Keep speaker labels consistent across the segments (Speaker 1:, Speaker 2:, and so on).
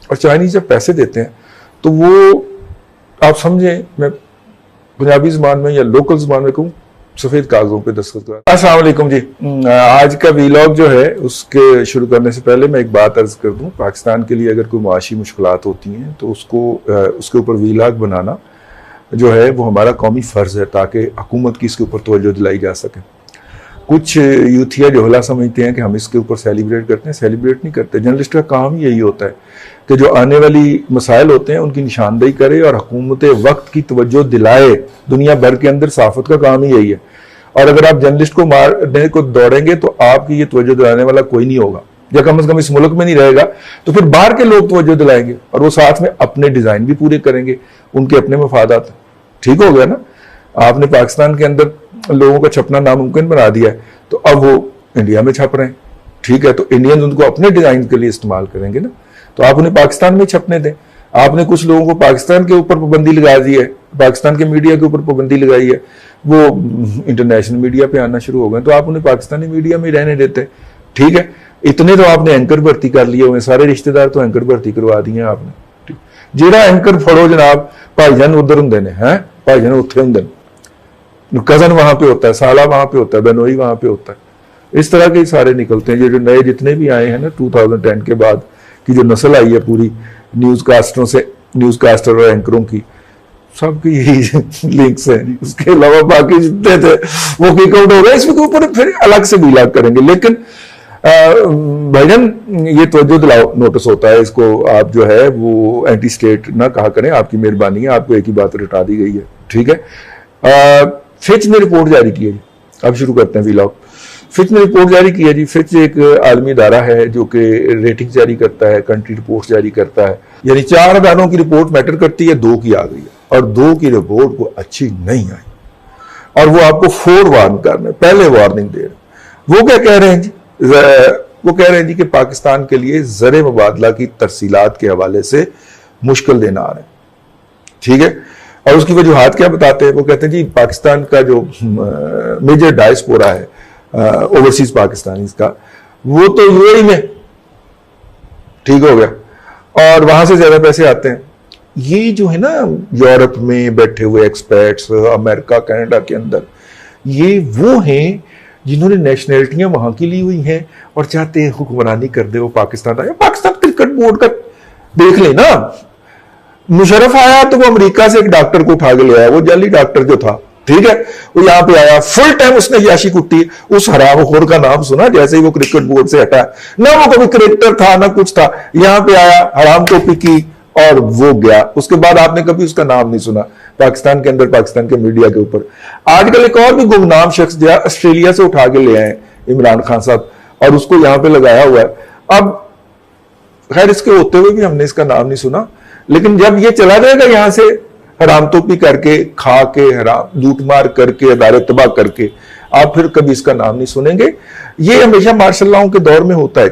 Speaker 1: और चाइनीज जब पैसे देते हैं तो वो, आप समझें, मैं पंजाबी जुबान में या लोकल जुबान में कहूँ, सफेद कागजों पे दस्तखत करा। अस्सलाम वालेकुम जी। आज का वीलॉग जो है उसके शुरू करने से पहले मैं एक बात अर्ज कर दूं, पाकिस्तान के लिए अगर कोई मुआशी मुश्किलात होती हैं तो उसके ऊपर वीलॉग बनाना जो है वो हमारा कौमी फ़र्ज़ है, ताकि हुकूमत की इसके ऊपर तवज्जो दिलाई जा सके। कुछ यूथिया जोहला समझते हैं कि हम इसके ऊपर सेलिब्रेट करते हैं, सेलिब्रेट नहीं करते। जर्नलिस्ट का काम ही यही होता है कि जो आने वाली मसाइल होते हैं उनकी निशानदेही करे और हुकूमत वक्त की तवज्जो दिलाए। दुनिया भर के अंदर सहाफ़त का काम ही यही है, और अगर आप जर्नलिस्ट को मारने को दौड़ेंगे तो आपकी ये तवज्जो दिलाने वाला कोई नहीं होगा, या कम से कम इस मुल्क में नहीं रहेगा, तो फिर बाहर के लोग तवज्जो दिलाएंगे और वो साथ में अपने डिज़ाइन भी पूरे करेंगे, उनके अपने मफादात। ठीक हो गया ना? आपने पाकिस्तान के अंदर लोगों का छपना नामुमकिन बना दिया है, तो अब वो इंडिया में छप रहे हैं। ठीक है, तो इंडियंस उनको अपने डिजाइन के लिए इस्तेमाल करेंगे ना, तो आप उन्हें पाकिस्तान में छपने दें। आपने कुछ लोगों को पाकिस्तान के ऊपर पाबंदी लगा दी है, पाकिस्तान के मीडिया के ऊपर पाबंदी लगाई है, वो इंटरनेशनल मीडिया पे आना शुरू हो गए, तो आप उन्हें पाकिस्तानी मीडिया में रहने देते। ठीक है, इतने तो आपने एंकर भर्ती कर लिए हुए, सारे रिश्तेदार तो एंकर भर्ती करवा दिए आपने। जेड़ा एंकर फड़ो जनाब, भाईजान उधर होंगे ने, हैं भाईजान उत्थे होंगे, कजन वहां पे होता है, साला वहां पे होता है, बेनोई वहां पे होता है। इस तरह के सारे निकलते हैं। ये जो नए जितने भी आए हैं ना 2010 के बाद की जो नस्ल आई है पूरी न्यूज़कास्टर और एंकरों की, सबकी यही लिंक्स हैं। उसके अलावा बाकी जितने थे वो किक आउट हो गए। इसके ऊपर फिर अलग से वीलॉग करेंगे, लेकिन भाईजान ये तवज्जो दिलाओ नोटिस होता है, इसको आप जो है वो एंटी स्टेट ना कहा करें, आपकी मेहरबानी है, आपको एक ही बात रटा दी गई है। ठीक है, फिच ने रिपोर्ट जारी की है जी। अब शुरू करते हैं वीलॉग। फिच ने रिपोर्ट जारी की है जी। फिच एक आलमी इदारा है जो कि रेटिंग जारी करता है, कंट्री रिपोर्ट जारी करता है। यानी 4 अदारों की रिपोर्ट मैटर करती है, 2 की आ गई है और 2 की रिपोर्ट को अच्छी नहीं आई, और वो आपको 4 वार्न कर रहे हैं, पहले वार्निंग दे रहे हैं। वो क्या कह रहे हैं जी? वो कह रहे हैं जी कि पाकिस्तान के लिए ज़र मुबादला की तरसीलात के हवाले से मुश्किल देना आ रहे हैं। ठीक है, और उसकी वजूहात क्या बताते हैं? वो कहते हैं जी पाकिस्तान का जो मेजर डायस्पोरा है ओवरसीज पाकिस्तानीज का, वो तो यूएई में, ठीक हो गया, और वहां से ज्यादा पैसे आते हैं। ये जो है ना यूरोप में बैठे हुए एक्सपर्ट्स, अमेरिका कनाडा के अंदर, ये वो हैं जिन्होंने नेशनैलिटियां वहां की ली हुई हैं और चाहते हैं हुक्मरानी कर दे वो पाकिस्तान आया। पाकिस्तान क्रिकेट बोर्ड का देख ले ना, मुशर्रफ आया तो वो अमेरिका से एक डॉक्टर को उठा के ले आया, वो जाली डॉक्टर जो था। ठीक है, वो यहाँ पे आया, फुल टाइम उसने याशी कुट्टी। उस हरामखोर का नाम सुना जैसे ही वो क्रिकेट बोर्ड से हटा, ना वो कभी क्रिकेटर था ना कुछ था, यहाँ पे आया, हराम टोपी की और वो गया। उसके बाद आपने कभी उसका नाम नहीं सुना पाकिस्तान के अंदर, पाकिस्तान के मीडिया के ऊपर। आजकल एक और भी गुमनाम शख्स जो है ऑस्ट्रेलिया से उठा के ले आए इमरान खान साहब, और उसको यहाँ पे लगाया हुआ है। अब खैर इसके होते हुए भी हमने इसका नाम नहीं सुना, लेकिन जब ये चला जाएगा यहां से हराम टोपी करके, खा के, हराम लूट मार करके, अदारे तबाह करके, आप फिर कभी इसका नाम नहीं सुनेंगे। ये हमेशा मार्शल लॉ के दौर में होता है।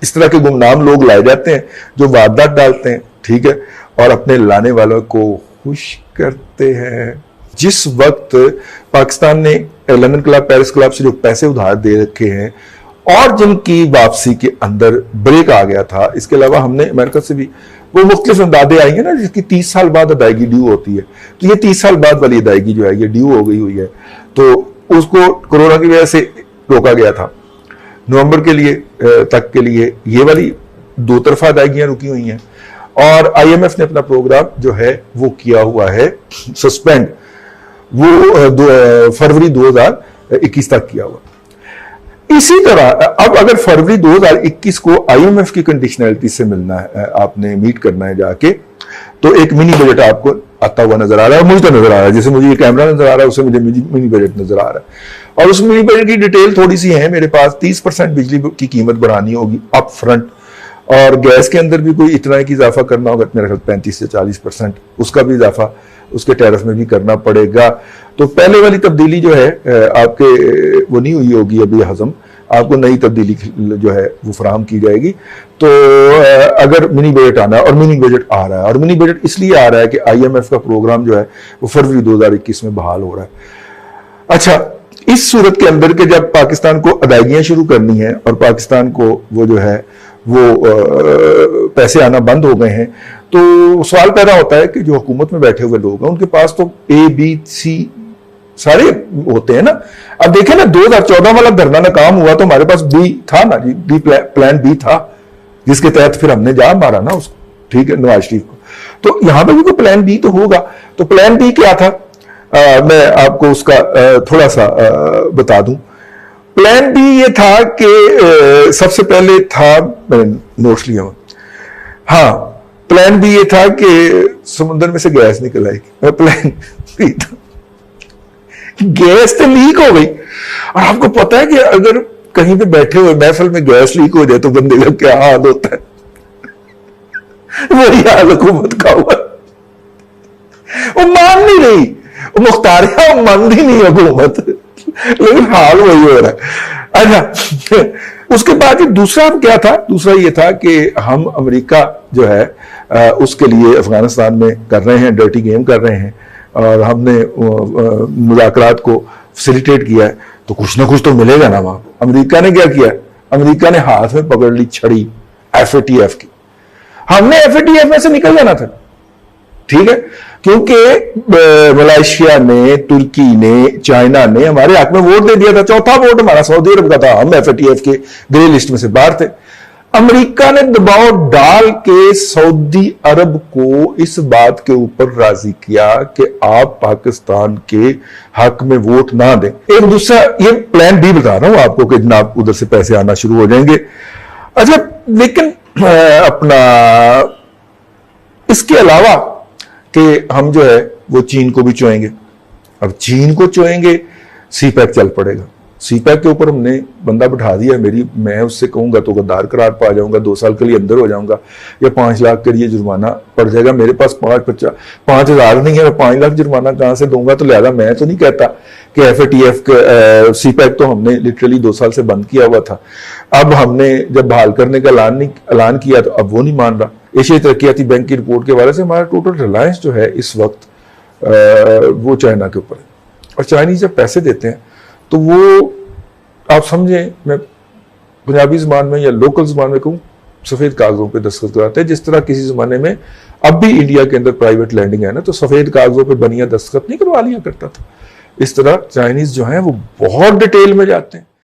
Speaker 1: इस तरह के गुमनाम लोग लाए जाते हैं जो वारदात डालते हैं, ठीक है, और अपने लाने वालों को खुश करते हैं। जिस वक्त पाकिस्तान ने लंदन क्लब, पेरिस क्लब से जो पैसे उधार दे रखे हैं और जिनकी वापसी के अंदर ब्रेक आ गया था, इसके अलावा हमने अमेरिका से भी वो मुख्तलिफ अंदाजे आएंगे ना, जिसकी 30 साल बाद अदायगी ड्यू होती है, तो ये 30 साल बाद वाली अदायगी जो है ये ड्यू हो गई हुई है, तो उसको कोरोना की वजह से रोका गया था। नवंबर के लिए तक के लिए ये वाली 2 तरफा अदायगियां रुकी हुई हैं, और IMF ने अपना प्रोग्राम जो है वो किया हुआ है सस्पेंड, वो फरवरी 2021 तक किया हुआ। इसी तरह अब अगर फरवरी 2021 को IMF की कंडीशनैलिटी से मिलना है, आपने मीट करना है जाके, तो एक मिनी बजट आपको आता हुआ नजर आ रहा है। मुझे तो नजर आ रहा है, जैसे मुझे ये कैमरा नजर आ रहा है उससे मुझे मिनी बजट नजर आ रहा है, और उस मिनी बजट की डिटेल थोड़ी सी है मेरे पास। 30% बिजली की कीमत बढ़ानी होगी अप फ्रंट, और गैस के अंदर भी कोई इतना की इजाफा करना होगा, मेरा ख्याल 35 से 40% उसका भी इजाफा उसके टैरिफ में भी करना पड़ेगा। तो पहले वाली तब्दीली जो है आपके वो नहीं हुई होगी अभी हजम, आपको नई तब्दीली जो है वो फराहम की जाएगी। तो अगर मिनी बजट आना है, और मिनी बजट आ रहा है, और मिनी बजट इसलिए आ रहा है कि IMF का प्रोग्राम जो है वो फरवरी 2021 में बहाल हो रहा है। अच्छा, इस सूरत के अंदर के जब पाकिस्तान को अदायगियां शुरू करनी है और पाकिस्तान को वो जो है वो पैसे आना बंद हो गए हैं। तो सवाल पैदा होता है कि जो हुकूमत में बैठे हुए लोग हैं उनके पास तो ए बी सी सारे होते हैं ना। अब देखें ना, 2014 वाला धरना नाकाम हुआ तो हमारे पास बी था ना जी, प्लान बी था, जिसके तहत फिर हमने जा मारा ना उसको, ठीक है, नवाज शरीफ को। तो यहां पे भी कोई प्लान बी तो होगा। तो प्लान बी क्या था, मैं आपको उसका थोड़ा सा बता दूं। प्लान बी ये था कि सबसे पहले था, मैंने नोट्स लिया हुआ, हाँ, प्लान बी ये था कि समुद्र में से गैस निकल आएगी। प्लान बी था, गैस तो लीक हो गई। और आपको पता है कि अगर कहीं पे बैठे हुए महफिल में गैस लीक हो जाए तो बंदे का क्या हाल होता है, वही हाल हुकूमत का हुआ। वो मान नहीं रही, वो मुख्तारिया मान ही नहीं हुकूमत, लेकिन हाल वही हो रहा है। अच्छा, उसके बाद दूसरा क्या था, दूसरा ये था कि हम अमेरिका जो है उसके लिए अफगानिस्तान में कर रहे हैं, डर्टी गेम कर रहे हैं, और हमने मुज़ाकरात को फैसिलिटेट किया है, तो कुछ ना कुछ तो मिलेगा ना वहां। अमेरिका ने क्या किया, अमेरिका ने हाथ में पकड़ ली छड़ी FATF की। हमने FATF में से निकल जाना था, ठीक है, क्योंकि मलेशिया ने, तुर्की ने, चाइना ने हमारे हक में वोट दे दिया था। चौथा वोट हमारा सऊदी अरब का था, हम FATF के ग्रे लिस्ट में से बाहर थे। अमेरिका ने दबाव डाल के सऊदी अरब को इस बात के ऊपर राजी किया कि आप पाकिस्तान के हक में वोट ना दें। एक दूसरा, ये प्लान बी बता रहा हूं आपको कि जनाब उधर से पैसे आना शुरू हो जाएंगे। अच्छा, लेकिन अपना इसके अलावा कि हम जो है वो चीन को भी चुएंगे। अब चीन को चुएंगे, CPEC चल पड़ेगा। CPEC के ऊपर हमने बंदा बिठा दिया मेरी, मैं उससे कहूंगा तो गद्दार करार पा जाऊंगा, 2 साल के लिए अंदर हो जाऊंगा, या 5 लाख के लिए जुर्माना पड़ जाएगा। मेरे पास 5,000 नहीं है, मैं 5 लाख जुर्माना कहां से दूंगा। तो लिहाजा मैं तो नहीं कहता कि FATF CPEC तो हमने लिटरली 2 साल से बंद किया हुआ था। अब हमने जब बहाल करने का ऐलान किया तो अब वो नहीं मान रहा। एशियाई तरक्याती बैंक की रिपोर्ट के हवाले से हमारा टोटल रिलायंस जो है इस वक्त वो चाइना के ऊपर है। और चाइनीज जब पैसे देते हैं तो वो, आप समझें, मैं पंजाबी जुबान में या लोकल जुबान में कहूँ, सफेद कागजों पे दस्तखत कराते हैं। जिस तरह किसी जमाने में अब भी इंडिया के अंदर प्राइवेट लैंडिंग है ना, तो सफेद कागजों पे बनिया दस्तखत नहीं करवा लिया करता था। इस तरह चाइनीज जो है वो बहुत डिटेल में जाते हैं।